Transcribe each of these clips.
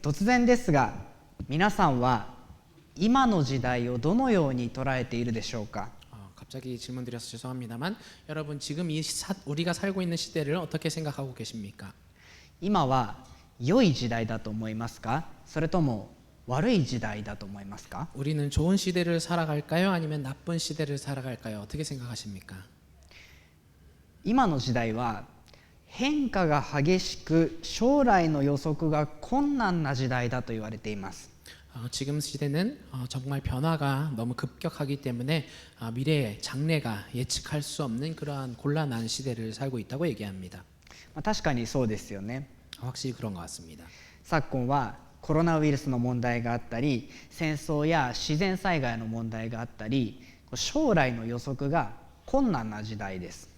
突然ですが、皆さんは今の時代をどのように捉えているでしょうか。 갑자기 질문드려서 죄송합니다만 여러분 지금 우리가 살고 있는 시대를 어떻게 생각하고 계십니까? 今は良い時代だと思いますか、それとも悪い時代だと思いますか。 우리는 좋은 시대를 살아갈까요? 아니면 나쁜 시대를 살아갈까요? 어떻게 생각하십니까? 今の時代は変化が激しく、将来の予測が困難な時代だと言われています。 지금 시대는 정말 변화가 너무 급격하기 때문에 미래의 장래가 예측할 수 없는 그러한 곤란한 시대를 살고 있다고 얘기합니다. 確かにそうですよね。 확실히 그런 것 같습니다. 昨今はコロナウイルスの問題があったり、戦争や自然災害の問題があったり、将来の予測が困難な時代です。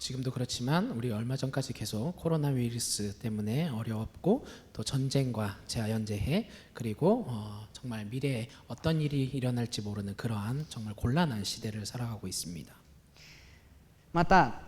지금도 그렇지만 우리 얼마 전까지 계속 코로나 위루스 때문에 어렵고 또 전쟁과 자연재해 그리고 정말 미래에 어떤 일이 일어날지 모르는 그러한 정말 곤란한 시대를 살아가고 있습니다. また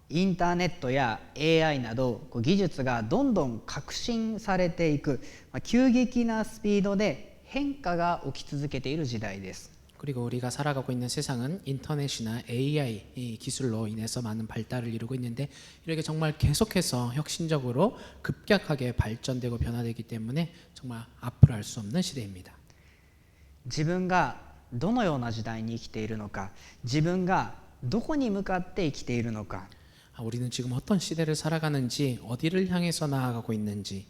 インターネットや AI など技術がどんどん革新されていく、急激なスピードで変化が起き続けている時代です。 그리고 우리가 살아가고 있는 세상은 인터넷이나 AI 기술로 인해서 많은 발달을 이루고 있는데 이렇게 정말 계속해서 혁신적으로 급격하게 발전되고 변화되기 때문에 정말 앞으로 알 수 없는 시대입니다. 自分がどのような時代に生きているのか、自分がどこに向かって生きているのか、 우리는 지금 어떤 시대를 살아가는지 어디를 향해서 나아가고 있는지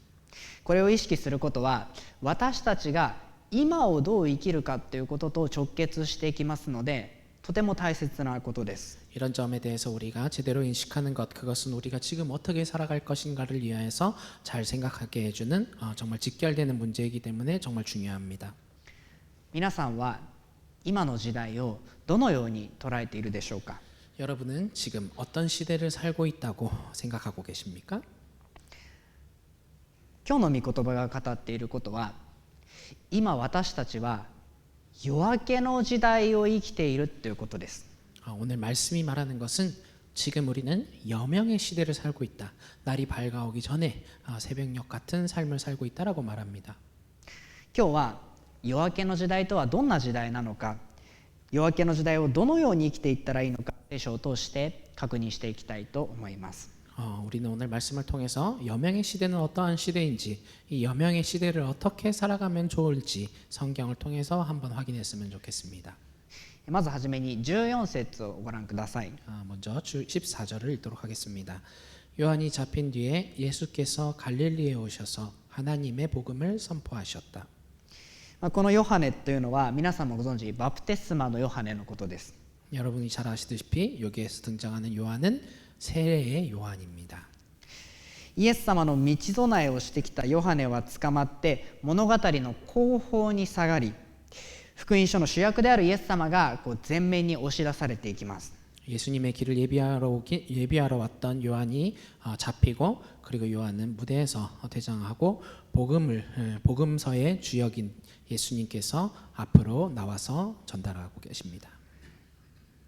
これを意識することは私たちが今をどう生きるかということと直結していきますので、とても大切なことです。 이런 점에 대해서 우리가 제대로 인식하는 것, 그것은 우리가 지금 어떻게 살아갈 것인가를 위하여서 잘 생각하게 해주는 정말 직결되는 문제이기 때문에 정말 중요합니다. 皆さんは今の時代をどのように捉えているでしょうか。 여러분은 지금 어떤 시대를 살고 있다고 생각하고 계십니까? 今日の御言葉が語っていることは、今私たちは夜明けの時代を生きているということです。 오늘 말씀이 말하는 것은 지금 우리는 여명의 시대를 살고 있다. 날이 밝아오기 전에 새벽녘 같은 삶을 살고 있다라고 말합니다. 今日は夜明けの時代とはどんな時代なのか、夜明けの時代をどのように生きていったらいいのか、聖書を通して確認していきたいと思います。 우리는 오늘 말씀을 통해서 여명의 시대는 어떠한 시대인지, 이 여명의 시대를 어떻게 살아가면 좋을지 성경을 통해서 한번 확인했으면 좋겠습니다. まずはじめに14節をご覧ください。 먼저 14절을 읽도록 하겠습니다. 요한이 잡힌 뒤에 예수께서 갈릴리에 오셔서 하나님의 복음을 선포하셨다. このヨハネというのは皆さんもご存知、バプテスマのヨハネのことです。 여러분이 잘 아시다시피 여기에서 등장하는 요한은 세례의 요한입니다. イエス様の道備えをしてきたヨハネは捕まって物語の後方に下がり、福音書の主役であるイエス様が前面に押し出されていきます。 예수님의 길을 예비하러 왔던 요한이 잡히고 그리고 요한은 무대에서 퇴장하고 복음서의 주역인 예수님께서 앞으로 나와서 전달하고 계십니다.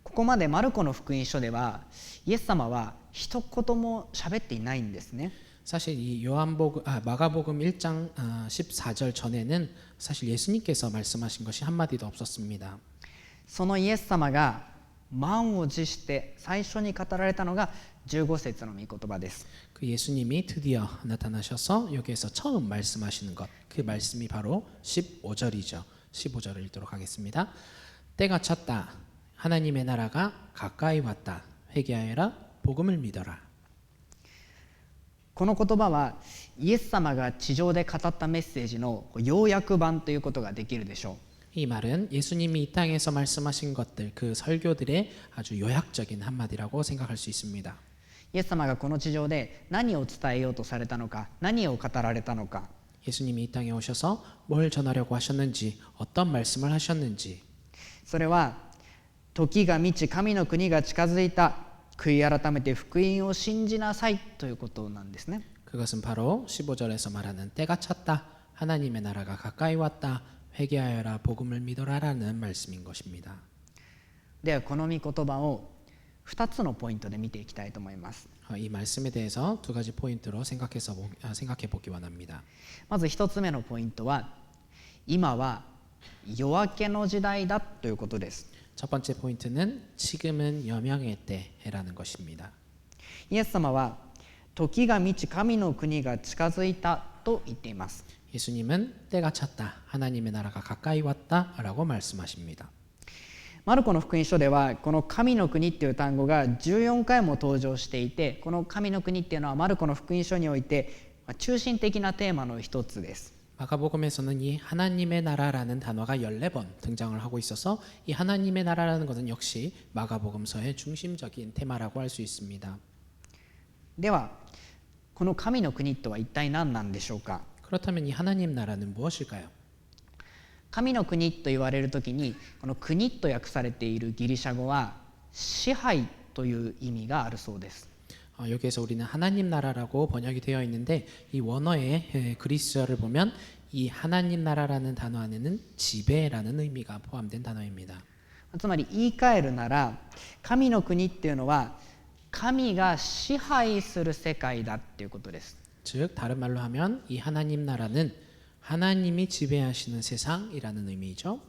ここまでマルコの福音書ではイエス様は一言も喋っていないんですね。 사실 이 마가복음 1장 14절 전에는 사실 예수님께서 말씀하신 것이 한마디도 없었습니다. そのイエス様が満を持して最初に語られたのが15節の御言葉です。 그 예수님이 드디어 나타나셔서 여기에서 처음 말씀하시는 것, 그 말씀이 바로 15절이죠. 15절을 읽도록 하겠습니다. 때가 찼다. 하나님의 나라가 가까이 왔다. 회개하여라. 복음을 믿어라. この言葉はイエス様が地上で語ったメッセージの要約版ということができるでしょう。 이 말은 예수님이 이 땅에서 말씀하신 것들, 그 설교들의 아주 요약적인 한마디라고 생각할 수 있습니다. イエス様がこの地上で何を伝えようとされたのか、何を語られたのか、 예수님이 이 땅에 오셔서 뭘 전하려고 하셨는지, 어떤 말씀을 하셨는지, それは時が満ち神の国が近づいた、悔い改めて福音を信じなさいということなんですね。 그것은 바로 15절에서 말하는 때가 찼다. 하나님의 나라가 가까이 왔다. 회개하여라. 복음을 믿어라라는 말씀인 것입니다. ではこの御言葉を2つのポイントで見ていきたいと思います。 이 말씀에 대해서 두 가지 포인트로 생각해 보기 원합니다. まず1つ目のポイントは、今は夜明けの時代だということです。 첫 번째 포인트는 지금은 여명의 때라는 것입니다. イエス様は時が満ち神の国が近づいたと言っています。 예수님은 때가 찼다. 하나님의 나라가 가까이 왔다라고 말씀하십니다. マルコの福音書ではこの神の国っていう単語が14回も登場していて、この神の国っていうのはマルコの福音書において中心的なテーマの一つです。 마가복음에서는 이 하나님의 나라라는 단어가 14번 등장을 하고 있어서 이 하나님의 나라라는 것은 역시 마가복음서의 중심적인 테마라고 할 수 있습니다. ではこの神の国とは一体何なんでしょうか。 그렇다면 이 하나님 나라는 무엇일까요? 神の国と言われるときに、この国と訳されているギリシャ語は支配という意味があるそうです。 여기에서 우리는 하나님 나라라고 번역이 되어 있는데 이 원어의 그리스어를 보면 이 하나님 나라라는 단어 안에는 지배라는 의미가 포함된 단어입니다. つまり言い換えるなら、神の国っていうのは神が支配する世界だっていうことです。 즉 다른 말로 하면 이 하나님 나라는 하나님이 지배하시는 세상이라는 의미죠.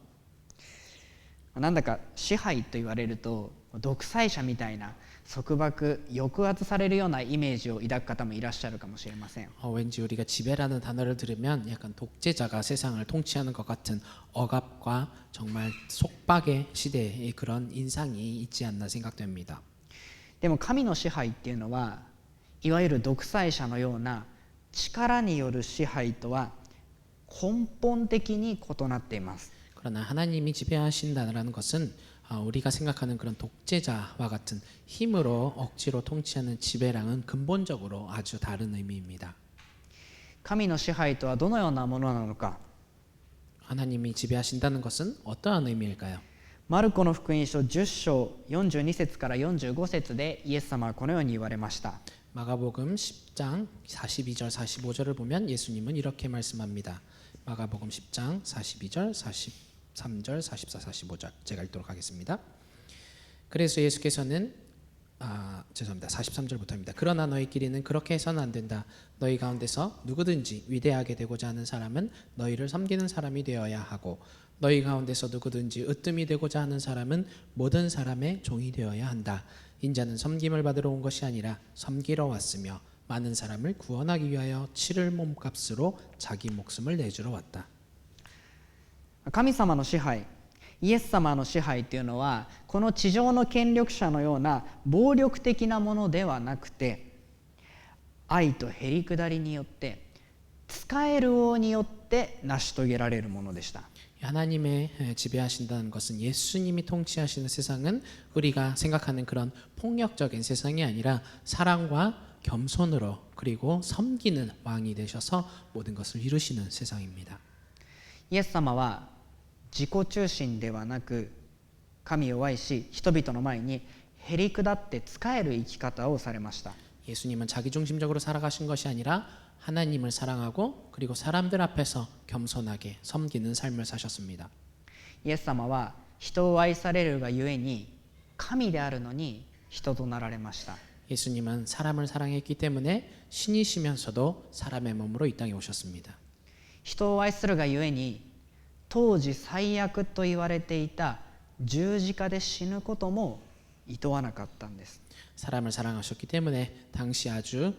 なんだか支配と言われると独裁者みたいな束縛、抑圧されるようなイメージを抱く方もいらっしゃるかもしれません。 왠지 우리가 지배라는 단어를 들으면 약간 독재자가 세상을 통치하는 것 같은 억압과 정말 속박의 시대의 그런 인상이 있지 않나 생각됩니다. でも神の支配っていうのはいわゆる独裁者のような力による支配とは根本的に異なっています。 그러나 하나님이 지배하신다는 것은 우리가 생각하는 그런 독재자와 같은 힘으로 억지로 통치하는 지배랑은 근본적으로 아주 다른 의미입니다. 神の支配とはどのようなものなのか。 하나님이 지배하신다는 것은 어떠한 의미일까요? マルコの福音書10章42節から45節でイエス様はこのように言われました。 마가복음 10장 42절 45절을 보면 예수님은 이렇게 말씀합니다. 마가복음 10장 42절 43절 44 45절 제가 읽도록 하겠습니다. 그래서 예수께서는 43절부터입니다. 그러나 너희 길이는 그렇게 해서는 안 된다. 너희 가운데서 누구든지 위대하게 되고자 하는 사람은 너희를 섬기는 사람이 되어야 하고 너희 가운데서 누구든지 으뜸이 되고자 하는 사람은 모든 사람의 종이 되어야 한다. 인자는 섬김을 받으러 온 것이 아니라 섬기러 왔으며 많은 사람을 구원하기 위하여 치를 몸값으로 자기 목숨을 내주러 왔다. 神様の支配、イエス様の支配というのはこの地上の権力者のような暴力的なものではなくて、愛とへりくだりによって仕える王によって成し遂げられるものでした。 하나님의 지배하신다는 것은 예수님이 통치하시는 세상은 우리가 생각하는 그런 폭력적인 세상이 아니라 사랑과 겸손으로 그리고 섬기는 왕이 되셔서 모든 것을 이루시는 세상입니다. イエス様は自己中心ではなく神を愛し人々の前にへりくだって仕える生き方をされました。 예수님은 자기중심적으로 살아가신 것이 아니라 하나님을 사랑하고 그리고 사람들 앞에서 겸손하게 섬기는 삶을 사셨습니다. イエス様は人を愛されるがゆえに神であるのに人となられました。 예수님은 사람을 사랑했기 때문에 신이시면서도 사람의 몸으로 이 땅에 오셨습니다. 人を愛するがゆえに当時最悪と言われていた十字架で死ぬことも厭わなかったんです。 사람을 사랑하셨기 때문에 당시 아주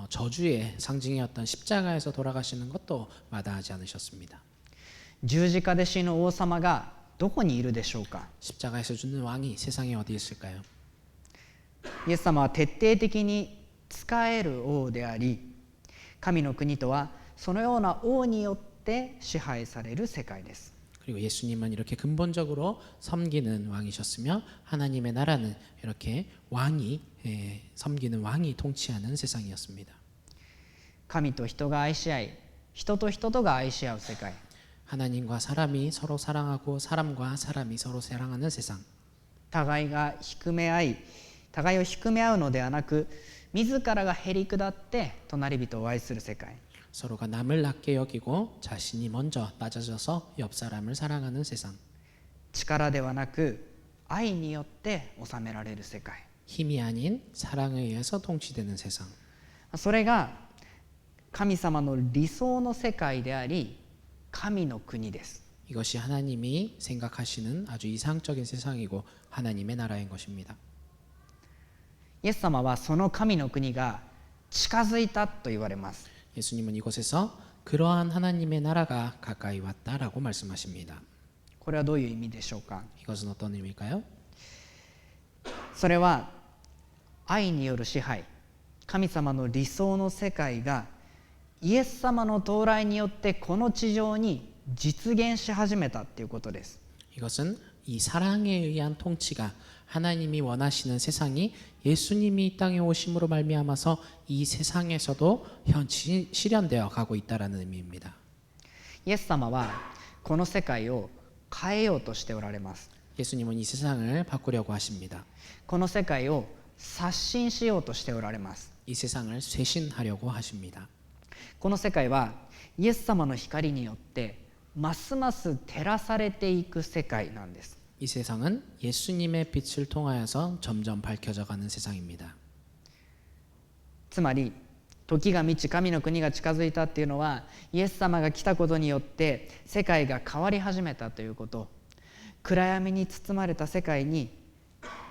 저주의 상징이었던 십자가에서 돌아가시는 것도 마다하지 않으셨습니다. 十字架で死ぬ王様がどこにいるでしょうか。 십자가에서 죽는 왕이 세상에 어디 있을까요? イエス様は徹底的に仕える王であり、神の国とはそのような王によって支配される世界です。 그리고 예수님은 이렇게 근본적으로 섬기는 왕이셨으며 하나님의 나라는 이렇게 왕이 섬기는 왕이 통치하는 세상이었습니다. 神と人が愛し合い、人と人とが愛し合う世界。 하나님과 사람이 서로 사랑하고 사람과 사람이 서로 사랑하는 세상. 互いが低め合い、互いを低め合うのではなく、自らがへりくだって隣人を愛する世界。 서로가 남을 낮게 여기고 자신이 먼저 낮아져서 옆 사람을 사랑하는 세상. 力ではなく愛によって治められる世界。 힘이 아닌 사랑에 의해서 통치되는 세상. それが神様の理想の世界であり神の国です。 이것이 하나님이 생각하시는 아주 이상적인 세상이고 하나님의 나라인 것입니다. イエス様はその神の国が近づいたと言われます。 예수님은 이곳에서 그러한 하나님의 나라가 가까이 왔다라고 말씀하십니다. これはどういう意味でしょうか。 이것은 어떤 의미일까요? それは愛による支配、神様の理想の世界がイエス様の到来によってこの地上に実現し始めたということです。 이것은 이 사랑에 의한 통치가 하나님이 원하시는 세상이 예수님이 이 땅에 오심으로 말미암아서 이 세상에서도 실현되어 가고 있다라는 의미입니다. イエス様はこの世界を変えようとしておられます。 예수님은 이 세상을 바꾸려고 하십니다. この世界を刷新しようとしておられます。 이 세상을 쇄신하려고 하십니다. この世界はイエス様の光によってますます照らされていく世界なんです。 이 세상은 예수님의 빛을 통하여서 점점 밝혀져 가는 세상입니다. つまり時が満ち神の国が近づいたっていうのはイエス様が来たことによって世界が変わり始めたということ、暗闇に包まれた世界に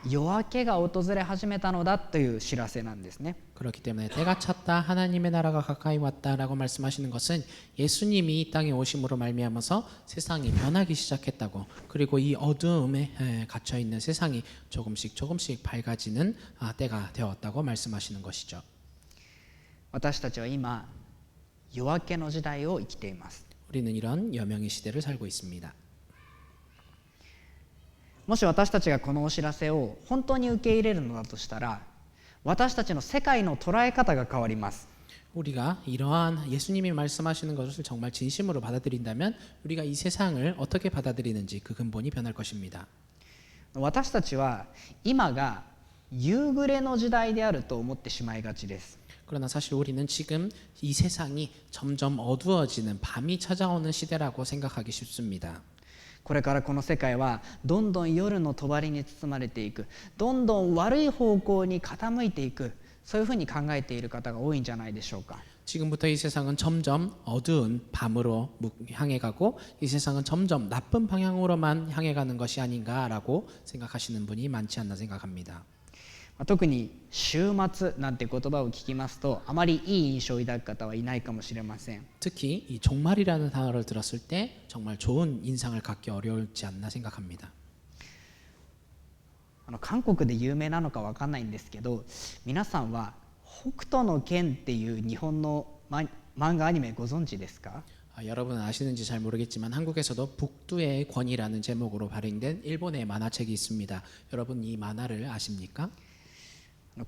夜明けが訪れ始めたのだという知らせなんですね。 그렇기 때문에 때가 찼다 하나님의 나라가 가까이 왔다라고 말씀하시는 것은 예수님이 이 땅에 오심으로 말미암아서 세상이 변하기 시작했다고, 그리고 이 어두움에 갇혀 있는 세상이 조금씩 밝아지는 때가 되었다고 말씀하시는 것이죠. 私たちは今夜明けの時代を生きています。 우리는 이런 여명의 시대를 살고 있습니다. もし私たちがこのお知らせを本当に受け入れるのだとしたら、私たちの世界の捉え方が変わります。 우리가 이러한 예수님이 말씀하시는 것을 정말 진심으로 받아들인다면 우리가 이 세상을 어떻게 받아들이는지 그 근본이 변할 것입니다. 私たちは今が夕暮れの時代であると思ってしまいがちです。 그러나 사실 우리는 지금 이 세상이 점점 어두워지는 밤이 찾아오는 시대라고 생각하기 쉽습니다. これからこの世界はどんどん夜の帳に包まれていく、どんどん悪い方向に傾いていく、そういうふうに考えている方が多いんじゃないでしょうか。 지금부터 이 세상은 점점 어두운 밤으로 향해 가고 이 세상은 점점 나쁜 방향으로만 향해 가는 것이 아닌가라고 생각하시는 분이 많지 않나 생각합니다. 特に週末なんて言葉を聞きますとあまりいい印象を抱く方はいないかもしれません。 특히 이 종말이라는 단어를 들었을 때 정말 좋은 인상을 갖기 어려울지 않나 생각합니다. 韓国で有名なのかわかんないんですけど、皆さんは北斗の拳っていう日本の漫画アニメご存知ですか？ 여러분은 아시는지 잘 모르겠지만 한국에서도 북두의 권이라는 제목으로 발행된 일본의 만화책이 있습니다. 여러분 이 만화를 아십니까?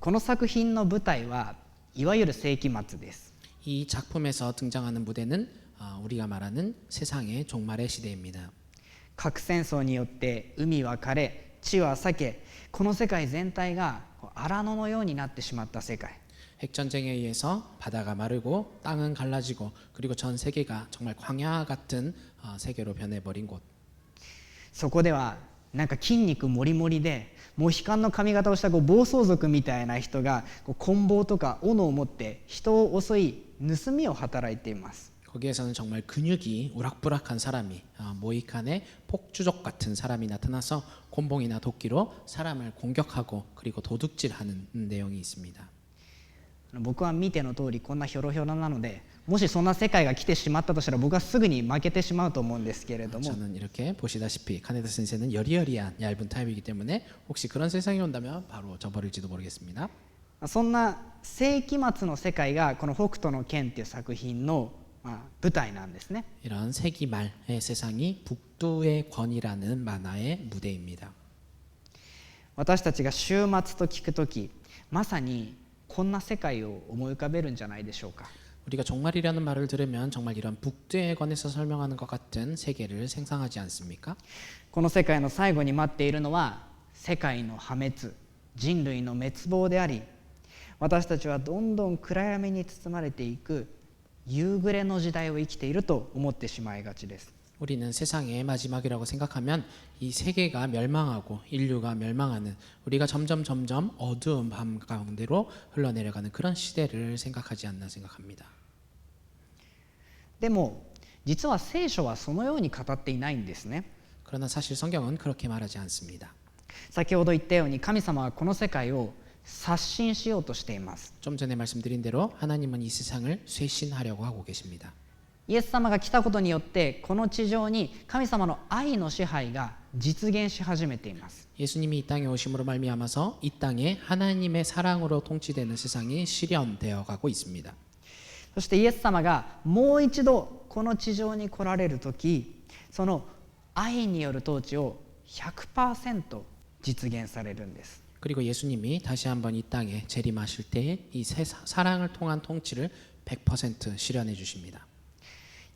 この作品の舞台はいわゆる世紀末です。 이 작품에서 등장하는 무대는 우리가 말하는 세상의 종말의 시대입니다. 核戦争によって海は枯れ、地は裂け、この世界全体が荒野のようになってしまった世界。 핵전쟁에 의해서 바다가 마르고 땅은 갈라지고 그리고 전 세계가 정말 광야 같은 세계로 변해버린 곳. そこではなんか筋肉もりもりでモヒカンの髪型をした暴走族みたいな人が棍棒とか斧を持って人を襲い盗みを働いています。 거기에서는 정말 근육이 우락부락한 사람이 모이칸의 폭주족 같은 사람이 나타나서 곤봉이나 도끼로 사람을 공격하고 그리고 도둑질하는 내용이 있습니다. 僕は見ての通りこんなひょろひょろなので、もしそんな世界が来てしまったとしたら僕はすぐに負けてしまうと思うんですけれども、 저는 이렇게 보시다시피 카네다 선생는 여리여리한 얇은 타입이기 때문에 혹시 그런 세상이 온다면 바로 져버릴지도 모르겠습니다. そんな世紀末の世界がこの北斗の拳っていう作品の舞台なんですね。 이런 세기 말의 세상이 북두의 권이라는 만화의 무대입니다. 私たちが終末と聞くとき、まさにこんな世界を思い浮かべるんじゃないでしょうか。 우리가 종말이라는 말을 들으면 정말 이런 북두에 관해서 설명하는 것 같은 세계를 생각하지 않습니까? この世界の最後に待っているのは世界の破滅、人類の滅亡であり、私たちはどんどん暗闇に包まれていく夕暮れの時代を生きていると思ってしまいがちです。 우리는 세상의 마지막이라고 생각하면 이 세계가 멸망하고 인류가 멸망하는 우리가 점점 어두운 밤 가운데로 흘러내려가는 그런 시대를 생각하지 않나 생각합니다. でも実は聖書はそのように語っていないんですね。 그러나 사실 성경은 그렇게 말하지 않습니다. 先ほど言ったように神様はこの世界を刷新しようとしています。 좀 전에 말씀드린 대로 하나님은 이 세상을 쇄신하려고 하고 계십니다. イエス様が来たことによってこの地上に神様の愛の支配が実現し始めています。 예수님이 이 땅에 오심으로 말미암아서 이 땅에 하나님의 사랑으로 통치되는 세상이 실현되어 가고 있습니다. そしてイエス様がもう一度この地上に来られる時、その愛による統治を 100% 実現されるんです。 그리고 예수님이 다시 한번 이 땅에 재림하실 때 이 사랑을 통한 통치를 100% 실현해 주십니다.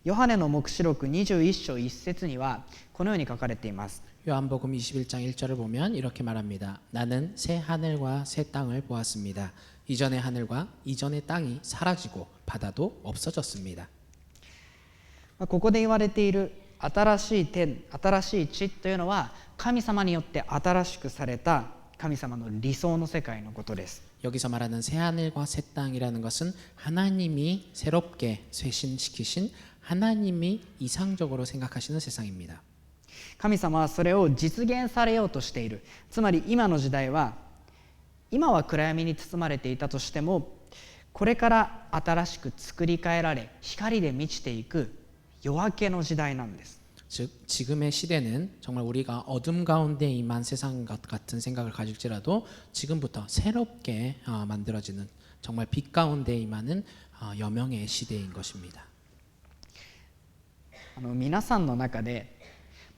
ヨハネの黙示録21章1節にはこのように書かれています。 요한복음 21장 1절을 보면 이렇게 말합니다. 나는 새 하늘과 새 땅을 보았습니다. 이전의 하늘과 이전의 땅이 사라지고 바다도 없어졌습니다. ここで言われている新しい天、新しい地というのは神様によって新しくされた神様の理想の世界のことです。 여기서 말하는 새 하늘과 새 땅이라는 것은 하나님이 새롭게 쇄신시키신 하나님이 이상적으로 생각하시는 세상입니다. 神様はそれを実現されようとしている。つまり今の時代は今は暗闇に包まれていたとしてもこれから新しく作り変えられ光で満ちていく夜明けの時代なんです。 즉 지금의 시대는 정말 우리가 어둠 가운데 임한 세상 같은 생각을 가질지라도 지금부터 새롭게 만들어지는 정말 빛 가운데 임하는 여명의 시대인 것입니다. 皆さんの中で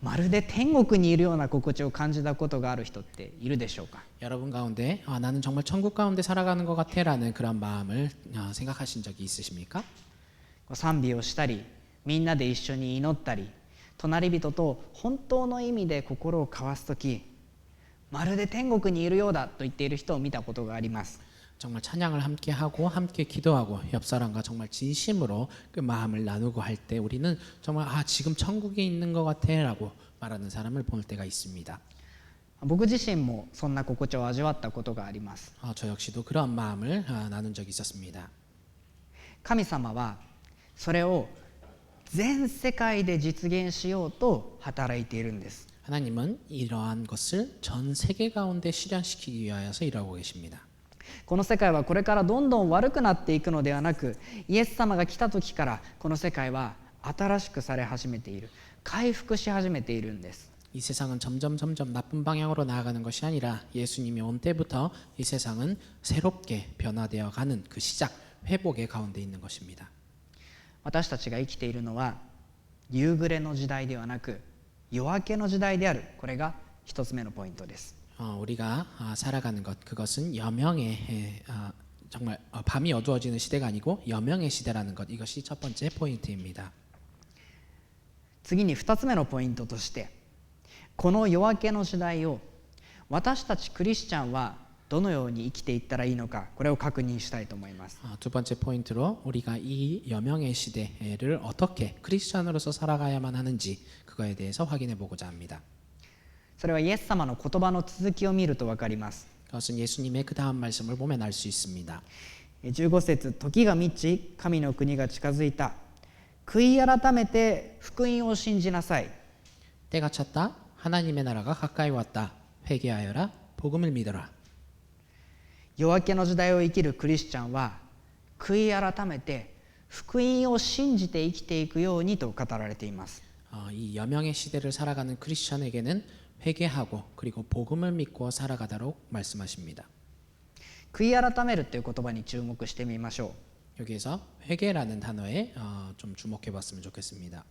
まるで天国にいるような心地を感じたことがある人っているでしょうか。 여러분 가운데 나는 정말 천국 가운데 살아가는 것 같아라는 그런 마음을 생각하신 적이 있으십니까? 賛美をしたりみんなで一緒に祈ったり隣人と本当の意味で心を交わすときまるで天国にいるようだと言っている人を見たことがあります。 정말 찬양을 함께 하고 함께 기도하고 옆 사람과 정말 진심으로 그 마음을 나누고 할 때 우리는 정말 지금 천국에 있는 것 같아라고 말하는 사람을 볼 때가 있습니다. 僕自身もそんな心地を味わったことがあります。 저 역시도 그런 마음을 나눈 적이 있었습니다. 神様はそれを全世界で実現しようと働いているんです。 하나님은 이러한 것을 전 세계 가운데 실현시키기 위하여서 일하고 계십니다. この世界はこれからどんどん悪くなっていくのではなくイエス様が来た時からこの世界は新しくされ始めている回復し始めているんです。 이 세상은 점점 나쁜 방향으로 나아가는 것이 아니라 예수님이 온 때부터 이 세상은 새롭게 변화되어 가는 그 시작 회복의 가운데 있는 것입니다. 私たちが生きているのは夕暮れの時代ではなく夜明けの時代である。これが一つ目のポイントです。 우리가 살아가는 것 그것은 여명의 정말 밤이 어두워지는 시대가 아니고 여명의 시대라는 것 이것이 첫 번째 포인트입니다. 次に2つ目のポイントとしてこの夜明けの時代を私たちクリスチャンはどのように生きていったらいいのかこれを確認したいと思います。 두 번째 포인트로 우리가 이 여명의 시대를 어떻게 크리스천으로서 살아가야만 하는지 그거에 대해서 확인해 보고자 합니다. それはイエス様の言葉の続きを見ると分かります。 그것은 예수님의 그 다음 말씀을 보면 알 수 있습니다. 15節時が満ち神の国が近づいた悔い改めて福音を信じなさい 때가 찼다 하나님의 나라가 가까이 왔다 회개하여라 복음을 믿어라. 夜明けの時代を生きるクリスチャンは悔い改めて福音を信じて生きていくようにと語られています。 이 여명의 시대를 살아가는 크리스천에게는 회개하고 그리고 복음을 믿고 살아가도록 말씀하십니다. 悔い改めるという言葉に注目してみましょう。 여기에서 회개라는 단어에 좀 주목해 봤으면 좋겠습니다.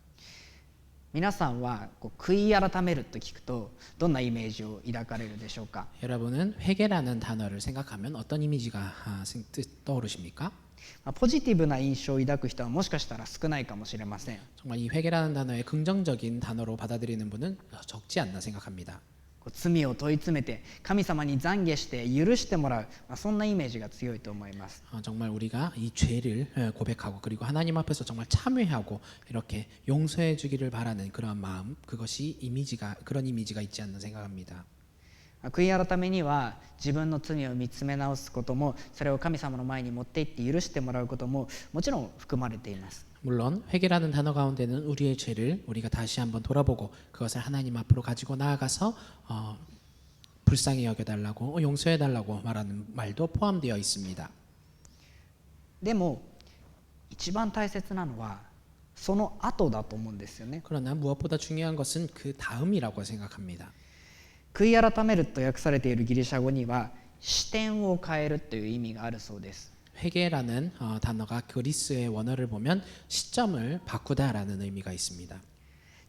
皆さんは悔い改めると聞くとどんなイメージを抱かれるでしょうか。 여러분은 회개라는 단어를 생각하면 어떤 이미지가 떠오르십니까? ポジティブな印象を抱く人はもしかしたら少ないかもしれません。 정말 이 회개라는 단어의 긍정적인 단어로 받아들이는 분은 적지 않나 생각합니다. 罪を問い詰めて神様に懺悔して許してもらう、そんなイメージが強いと思います。 정말 우리가 이 죄를 고백하고 그리고 하나님 앞에서 정말 참회하고 이렇게 용서해 주기를 바라는 그런 마음, 그것이 그런 이미지가 있지 않나 생각합니다. 悔い改めには自分の罪を見つめ直すことも、それを神様の前に持って行って許してもらうことももちろん含まれています。 물론 회개라는 단어 가운데는 우리의 죄를 우리가 다시 한번 돌아보고 그것을 하나님 앞으로 가지고 나아가서 불쌍히 여겨달라고 용서해달라고 말하는 말도 포함되어 있습니다. でも一番大切なのはその後だと思うんですよね。 그러나 무엇보다 중요한 것은 그 다음이라고 생각합니다. 悔い改めると訳されているギリシャ語には視点を変えるという意味があるそうです。 회개라는 단어가 그리스의 원어를 보면 시점을 바꾸다라는 의미가 있습니다.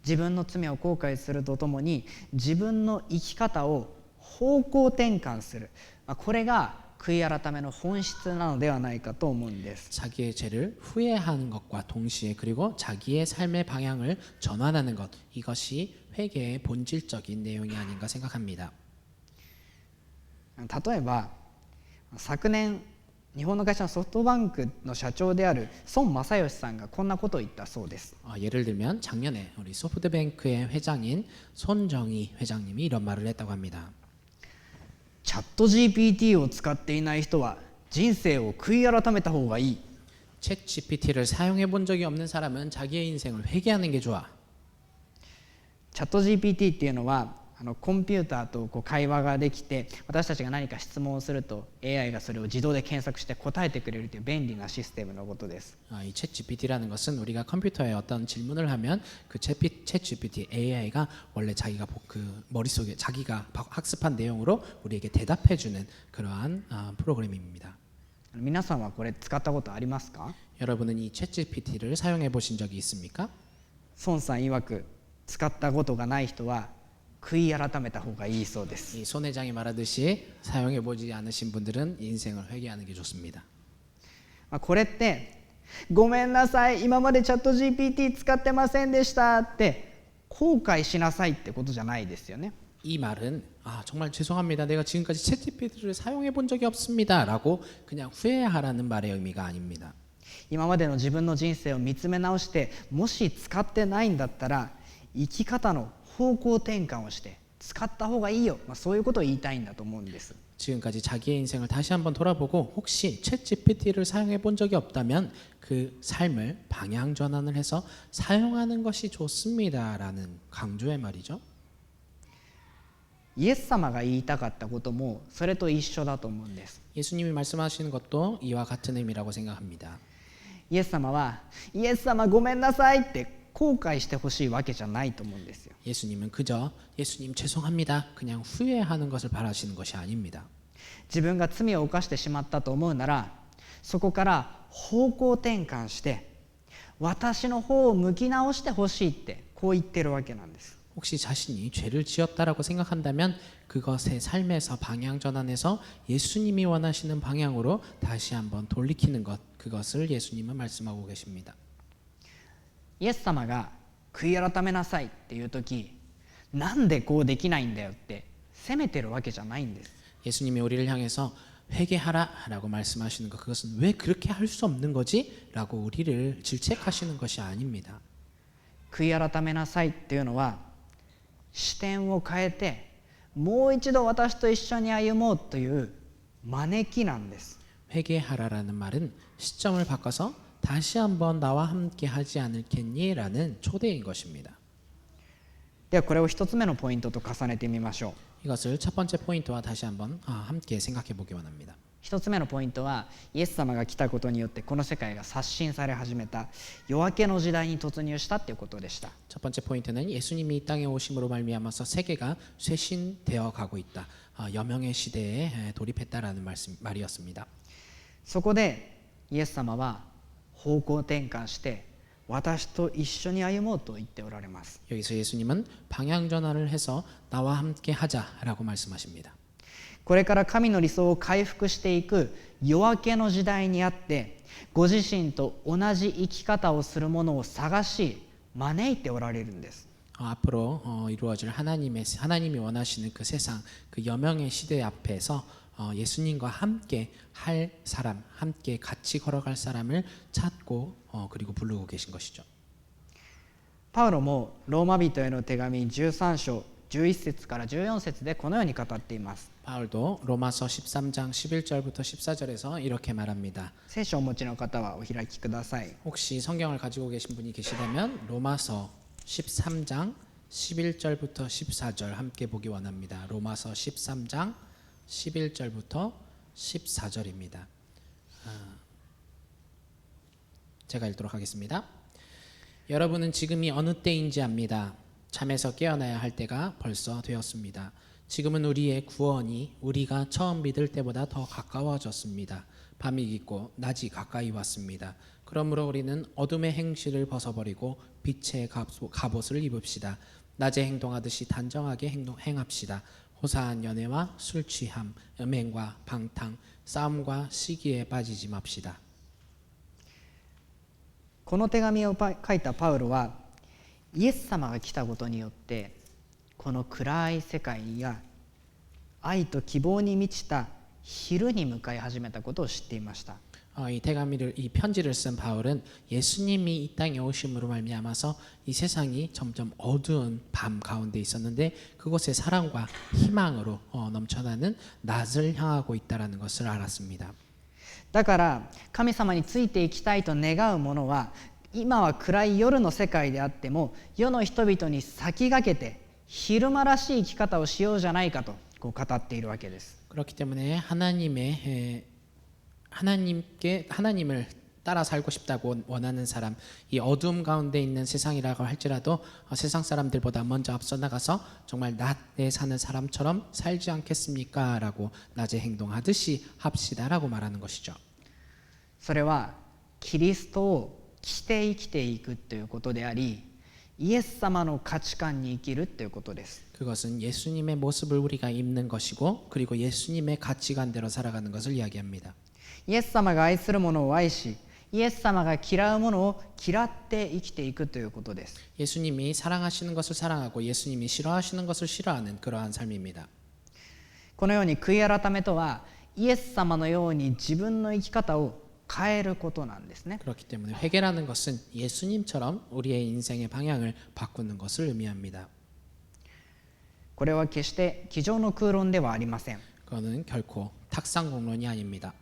自分の罪を後悔するとともに自分の生き方を方向転換する、これが悔い改めの本質なのではないかと思うんです。 자기의 죄를 후회하는 것과 동시에 그리고 자기의 삶의 방향을 전환하는 것, 이것이 회개의 본질적인 내용이 아닌가 생각합니다. 例えば昨年日本の会社のソフトバンクの社長である孫正義さんがこんなことを言ったそうです。 예를 들면 작년에 우리 소프트뱅크의 회장인 손정희 회장님이 이런 말을 했다고 합니다. チャット GPT を使っていない人は人生を悔い改めた方がいい。 챗 GPT를 사용해 본 적이 없는 사람은 자기의 인생을 회개하는 게 좋아. チャット GPT っていうのはコンピューターと会話ができて、私たちが何か質問をすると AI がそれを自動で検索して答えてくれるという便利なシステムのことです。 이 챗 GPT라는 것은 우리가 컴퓨터에 어떤 질문을 하면 그 챗 GPT AI가 원래 자기가 그 머릿속에 자기가 학습한 내용으로 우리에게 대답해 주는 그러한 프로그램입니다. 皆さんはこれ使ったことありますか？ 여러분은 이 챗 GPT를 사용해 보신 적이 있습니까? 孫さん曰く使ったことがない人は悔い改めた方がいいそうです。 이 손 회장이 말하듯이 사용해 보지 않으신 분들은 인생을 회개하는 게 좋습니다. これってごめんなさい、今までチャット GPT 使ってませんでしたって後悔しなさいってことじゃないですよね。 이 말은 정말 죄송합니다. 내가 지금까지 챗 GPT를 사용해 본 적이 없습니다라고 그냥 후회하라는 말의 의미가 아닙니다. 今までの自分の人生を見つめ直して、もし使ってないんだったら生き方の方向転換をして使った方がいいよ、そういうことを言いたいんだと思うんです。 지금까지 자기의 인생을 다시 한번 돌아보고 혹시 챗 GPT를 사용해 본 적이 없다면 그 삶을 방향 전환을 해서 사용하는 것이 좋습니다라는 강조의 말이죠. イエス様が言いたかったこともそれと一緒だと思うんです。 예수님이 말씀하시는 것도 이와 같은 의미라고 생각합니다. イエス様はイエス様ごめんなさいって後悔してほしいわけじゃないと思うんですよ。 예수님은 그저 예수님 죄송합니다. 그냥 후회하는 것을 바라시는 것이 아닙니다. 自分が罪を犯してしまったと思うなら、そこから方向転換して私の方を向き直してほしいってこう言ってるわけなんです。 혹시 자신이 죄를 지었다라고 생각한다면 그것의 삶에서 방향 전환해서 예수님이 원하시는 방향으로 다시 한번 돌이키는 것, 그것을 예수님은 말씀하고 계십니다. イエス様が悔い改めなさいっていう時、なんでこうできないんだよって責めてるわけじゃないんです。 예수님이 우리를 향해서 회개하라라고 말씀하시는 것, 그것은 왜 그렇게 할 수 없는 거지? 라고 우리를 질책하시는 것이 아닙니다. 悔い改めなさいっていうのは視点を変えてもう一度私と一緒に歩もうという招きなんです。 회개하라라는 말은 시점을 바꿔서 다시 한번 나와 함께 하지 않을겠니? 라는 초대인 것입니다. ではこれを一つ目のポイントと重ねてみましょう。 이것을 첫 번째 포인트와 다시 한번 함께 생각해 보기 원합니다. 一つ目のポイントはイエス様が来たことによってこの世界が刷新され始めた夜明けの時代に突入したということでした。 첫 번째 포인트는 예수님이 이 땅에 오심으로 말미암아서 세계가 쇄신되어 가고 있다. 여명의 시대에 돌입했다라는 말이었습니다. そこでイエス様は方向転換して私と一緒に歩もうと言っておられます。 여기서 예수님은 방향 전환을 해서 나와 함께 하자라고 말씀하십니다. これから神の理想を回復していく夜明けの時代にあってご自身と同じ生き方をする者を探し招いておられるんです。 앞으로 이루어질 하나님이 원하시는 그 세상, 그 여명의 시대 앞에서 예수님과 함께 할 사람, 함께 같이 걸어갈 사람을 찾고 그리고 부르고 계신 것이죠. パウロもローマ人への手紙13章11節から14節でこのように語っています。 바울도 로마서 13장 11절부터 14절에서 이렇게 말합니다. 聖書をお持ちの方はお開きください。 혹시 성경을 가지고 계신 분이 계시다면 로마서 13장 11절부터 14절 함께 보기 원합니다. 로마서 13장 11절부터 14절입니다. 제가 읽도록 하겠습니다. 여러분은 지금이 어느 때인지 압니다. 잠에서 깨어나야 할 때가 벌써 되었습니다. 지금은 우리의 구원이 우리가 처음 믿을 때보다 더 가까워졌습니다. 밤이 깊고 낮이 가까이 왔습니다. 그러므로 우리는 어둠의 행실을 벗어버리고 빛의 갑옷을 입읍시다. 낮에 행동하듯이 단정하게 행합시다. 호사한 연애와 술 취함, 음행과 방탕, 싸움과 시기에 빠지지 맙시다. この手紙を書いたパウロはイエス様が来たことによってこの暗い世界が愛と希望に満ちた昼に向かい始めたことを知っていました。 이 편지를 쓴 바울은 예수님이 이 땅에 오심으로 말미암아서 이 세상이 점점 어두운 밤 가운데 있었는데 그곳에 사랑과 희망으로 넘쳐나는 낮을 향하고 있다라는 것을 알았습니다. だから神様についていきたいと願う者は今は暗い夜の世界であっても世の人々に先駆けて昼間らしい生き方をしようじゃないかとこう語っているわけです。 그렇기 때문에 하나님을 따라 살고 싶다고 원하는 사람, 이 어두움 가운데 있는 세상이라고 할지라도 세상 사람들보다 먼저 앞서 나가서 정말 낮에 사는 사람처럼 살지 않겠습니까? 라고 낮에 행동하듯이 합시다라고 말하는 것이죠. それはキリストを着て生きていくということであり、イエス様の価値観に生きるということです。 그것은 예수님의 모습을 우리가 입는 것이고 그리고 예수님의 가치관대로 살아가는 것을 이야기합니다. イエス様が愛する者を愛し、イエス様が嫌う者を嫌って生きていくということです。 예수님이 사랑하시는 것을 사랑하고 예수님이 싫어하시는 것을 싫어하는 그러한 삶입니다. このように悔い改めとはイエス様のように自分の生き方を変えることなんですね。 그렇기 때문에 회개라는 것은 예수님처럼 우리의 인생의 방향을 바꾸는 것을 의미합니다. これは決して机上の空論ではありません。 그거는 결코 탁상공론이 아닙니다.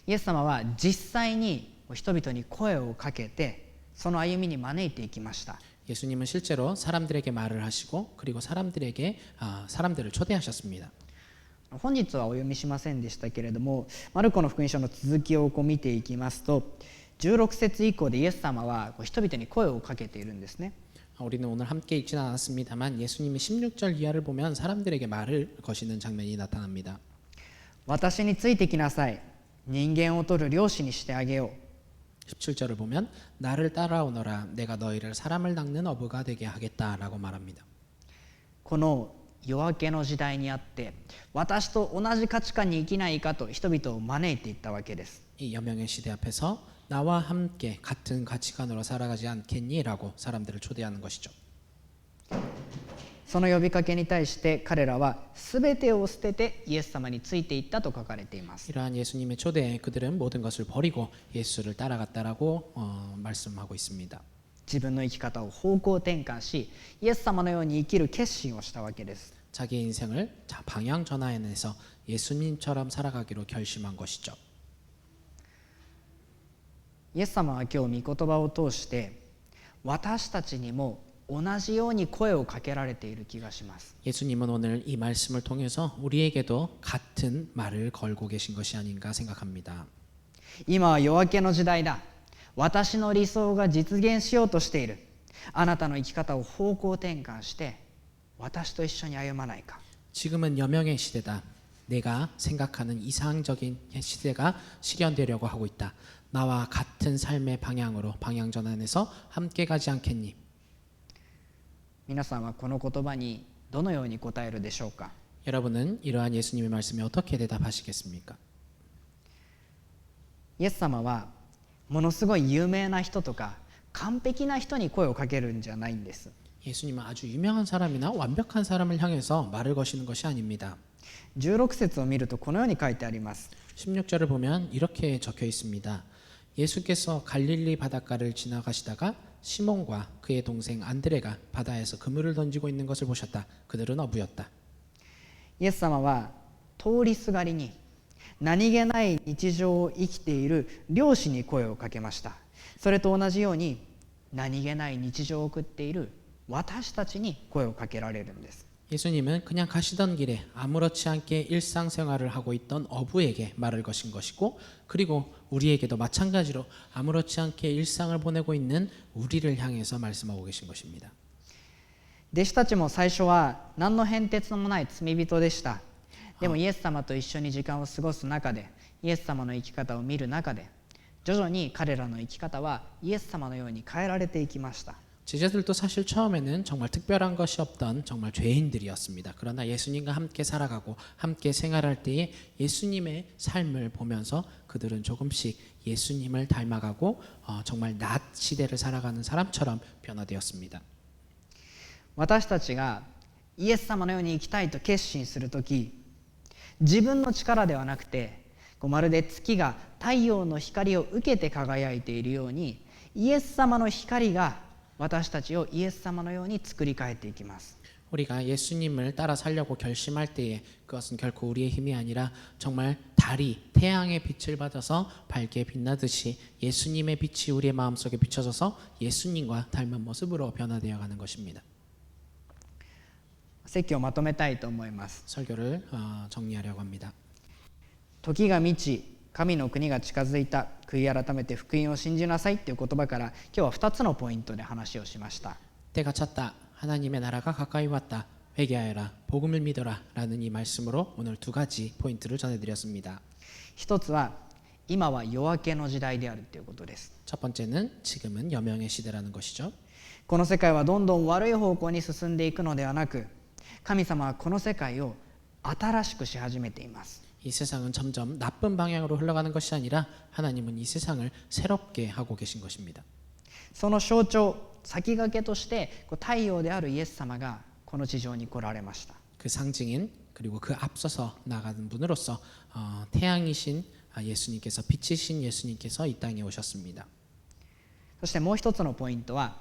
イエス様は実際に人々に声をかけてその歩みに招いていきました。 예수님은 실제로 사람들에게 말을 하시고 그리고 사람들을 초대하셨습니다. 本日はお読みしませんでしたけれども、マルコの福音書の続きを見ていきますと16節以降でイエス様は人々に声をかけているんですね。 우리는 오늘 함께 읽지는 않았습니다만 예수님이 16절 이하를 보면 사람들에게 말을 거시는 장면이 나타납니다. 私についてきなさい。人間を取る漁師にしてあげよう。 17절을 보면 나를 따라오너라 내가 너희를 사람을 낚는 어부가 되게 하겠다라고 말합니다. この夜明けの時代にあって私と同じ価値観に生きないかと人々を招いていったわけです。 이 여명의 시대 앞에서 나와 함께 같은 가치관으로 살아가지 않겠니라고 사람들을 초대하는 것이죠. その呼びかけに対して彼らは全てを捨ててイエス様についていったと書かれています。 이러한 예수님의 초대에 그들은 모든 것을 버리고 예수를 따라갔다라고 말씀하고 있습니다. 自分の生き方を方向転換しイエス様のように生きる決心をしたわけです。 자기의 인생을 방향 전환해서 예수님처럼 살아가기로 결심한 것이죠. イエス様は今日御言葉を通して私たちにも同じように声をかけられている気がします。 예수님은 오늘 이 말씀을 통해서 우리에게도 같은 말을 걸고 계신 것이 아닌가 생각합니다. 今は夜明けの時代だ。私の理想が実現しようとしている。あなたの生き方を方向転換して私と一緒に歩まないか。 지금은 여명의 시대다. 내가 생각하는 이상적인 시대가 실현되려고 하고 있다. 나와 같은 삶의 방향으로 방향 전환해서 함께 가지 않겠니? 皆さんはこの言葉にどのように答えるでしょうか。 여러분은 이러한 예수님의 말씀에 어떻게 대답하시겠습니까? イエス様はものすごい有名な人とか完璧な人に声をかけるんじゃないんです。 예수님은 아주 유명한 사람이나 완벽한 사람을 향해서 말을 거시는 것이 아닙니다. 16節を見るとこのように書いてあります。 16절을 보면 이렇게 적혀 있습니다. 예수께서 갈릴리 바닷가를 지나가시다가 시몬과 그의 동생 안드레가 바다에서 그물을 던지고 있는 것을 보셨다. 그들은 어부였다. イエス様は通りすがりに何気ない日常を生きている漁師に声をかけました。それと同じように何気ない日常を送っている私たちに声をかけられるんです。 예수님은 그냥 가시던 길에 아무렇지 않게 일상생활을 하고 있던 어부에게 말을 거신 것이고, 그리고 우리에게도 마찬가지로 아무렇지 않게 일상을 보내고 있는 우리를 향해서 말씀하고 계신 것입니다. 弟子たちも最初は何の変哲もない罪人でした。でもイエス様と一緒に時間を過ごす中で、イエス様の生き方を見る中で、徐々に彼らの生き方はイエス様のように変えられていきました。 제자들도 사실 처음에는 정말 특별한 것이 없던 정말 죄인들이었습니다. 그러나 예수님과 함께 살아가고 함께 생활할 때에 예수님의 삶을 보면서 그들은 조금씩 예수님을 닮아가고 정말 낮 시대를 살아가는 사람처럼 변화되었습니다. 私たちがイエス様のように生きたいと決心するとき、自分の力ではなくて、まるで月が太陽の光を受けて輝いているように、イエス様の光が私たちをイエス様のように作り変えていきます。 우리가 예수님을 따라 살려고 결심할 때에 그것은 결코 우리의 힘이 아니라 정말 달이 태양의 빛을 받아서 밝게 빛나듯이 예수님의 빛이 우리의 마음속에 비춰져서 예수님과 닮은 모습으로 변화되어 가는 것입니다. 説教をまとめたいと思います。 설교를 정리하려고 합니다. 時が満ち、神の国が近づいた、悔い改めて福音を信じなさいという言葉から、今日は2つのポイントで話をしました。 때가 찼다. 하나님의 나라가 가까이 왔다. 회개하여라. 복음을 믿어라. 라는 이 말씀으로 오늘 두 가지 포인트를 전해드렸습니다. 一つは今は夜明けの時代であるということです。 첫 번째는 지금은 여명의 시대라는 것이죠. この世界はどんどん悪い方向に進んでいくのではなく、神様はこの世界を新しくし始めています。 이 세상은 점점 나쁜 방향으로 흘러가는 것이 아니라 하나님은 이 세상을 새롭게 하고 계신 것입니다. その象徴、先駆けとして太陽であるイエス様がこの地上に来られました。 그 상징인 그리고 그 앞서서 나가는 분으로서 태양이신 예수님께서 빛이신 예수님께서 이 땅에 오셨습니다. そしてもう一つのポイントは、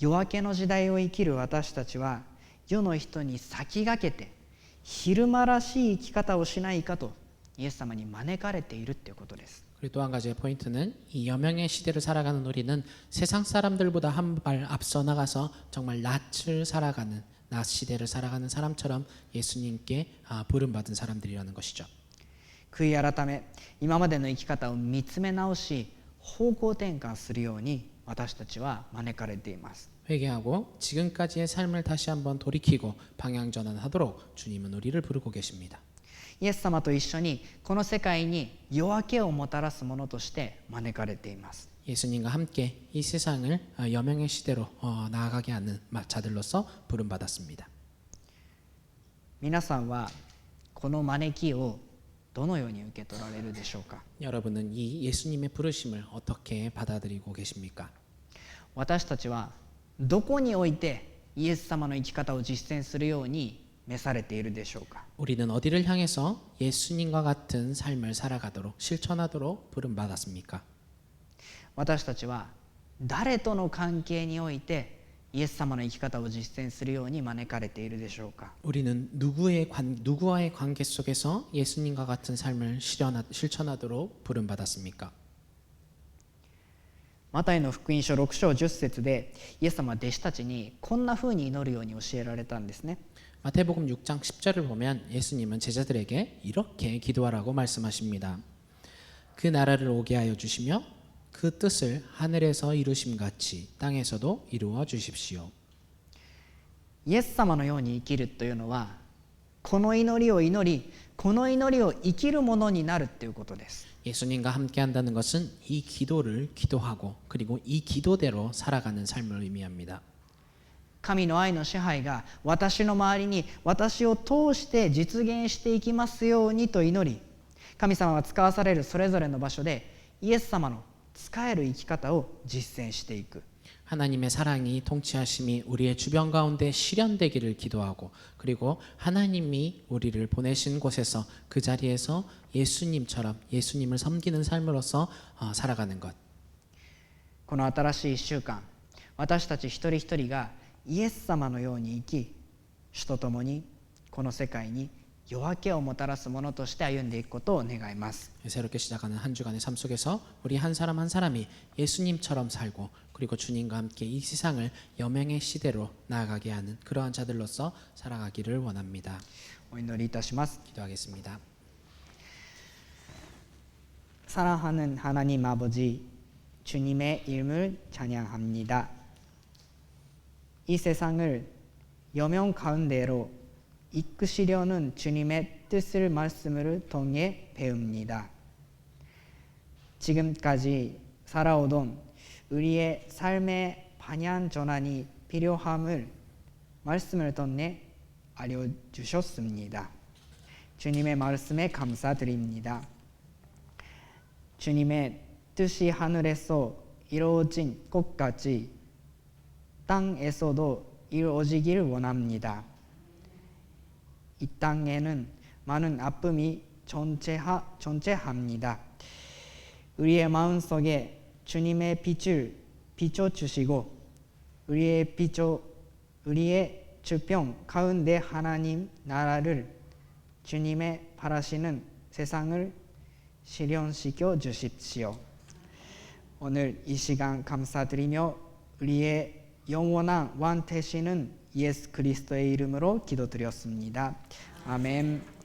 夜明けの時代を生きる私たちは世の人に先駆けて昼間らしい生き方をしないかとイエス様に招かれているということです。 그리고 또 한 가지의 포인트는 이 여명의 시대를 살아가는 우리는 세상 사람들보다 한 발 앞서 나가서 정말 낯을 살아가는 낮 시대를 살아가는 사람처럼 예수님께 부름받은 사람들이라는 것이죠. 悔い改め、今までの生き方を見つめ直し方向転換するように私たちは招かれています。 회개하고 지금까지의 삶을 다시 한번 돌이키고 방향 전환하도록 주님은 우리를 부르고 계십니다. イエス様と一緒にこの世界に夜明けをもたらすものとして招かれています。 예수님과 함께 이 세상을 여명의 시대로 나아가게 하는 자들로서 부름받았습니다. 皆さんはこの招きをどのように受け取られるでしょうか。 여러분은 이 예수님의 부르심을 어떻게 받아들이고 계십니까? 私たちはどこにおいてイエス様の生き方を実践するように召されているでしょうか。 우리는 어디를 향해서 예수님과 같은 삶을 살아가도록 실천하도록 부름받았습니까? 私たちは誰との関係においてイエス様の生き方を実践するように招かれているでしょうか。 우리는 누구와의 관계 속에서 예수님과 같은 삶을 실천하도록 부름받았습니까? マタイの福音書6章10節でイエス様は弟子たちにこんな風に祈るように教えられたんですね。 마태복음 6장 10절을 보면 예수님은 제자들에게 이렇게 기도하라고 말씀하십니다. 그 나라를 오게 하여 주시며 그 뜻을 하늘에서 이루심 같이 땅에서도 이루어 주십시오. イエス様のように生きるというのはこの祈りを祈り、この祈りを生きるものになるということです。 예수님과 함께 한다는 것은 이 기도를 기도하고 그리고 이 기도대로 살아가는 삶을 의미합니다. 神の愛の支配が私の周りに私を通して実現していきますようにと祈り、神様が使わされるそれぞれの場所でイエス様の使える生き方を実践していく。 하나님의 사랑이 통치하심이 우리의 주변 가운데 실현되기를 기도하고 그리고 하나님이 우리를 보내신 곳에서 그 자리에서 예수님처럼 예수님을 섬기는 삶으로서 살아가는 것. この新しい1週間、私たち一人一人がイエス様のように生き、主と共にこの世界に夜明けをもたらすものとして歩んでいくことを願います。 새롭게 시작하는 한 주간의 삶 속에서 우리 한 사람 한 사람이 예수님처럼 살고 그리고 주님과 함께 이 세상을 여명의 시대로 나아가게 하는 그러한 자들로서 살아가기를 원합니다. お祈りいたします。 기도하겠습니다. 사랑하는 하나님 아버지, 주님의 이름을 찬양합니다. 이 세상을 여명 가운데로 이끄시려는 주님의 뜻을 말씀을 통해 배웁니다. 지금까지 살아오던 우리의 삶의 방향 전환이 필요함을 말씀을 통해 알려주셨습니다. 주님의 말씀에 감사드립니다. 주님의 뜻이 하늘에서 이루어진 것 같이 땅에서도 이루어지기를 원합니다. 이 땅에는 많은 아픔이 존재합니다. 우리의 마음속에 주님의 빛을 비춰주시고 우리의 주변 가운데 하나님 나라를 주님의 바라시는 세상을 실현시켜 주십시오. 오늘 이 시간 감사드리며 우리의 영원한 왕 되시는 예수 그리스도의 이름으로 기도드렸습니다. 아멘.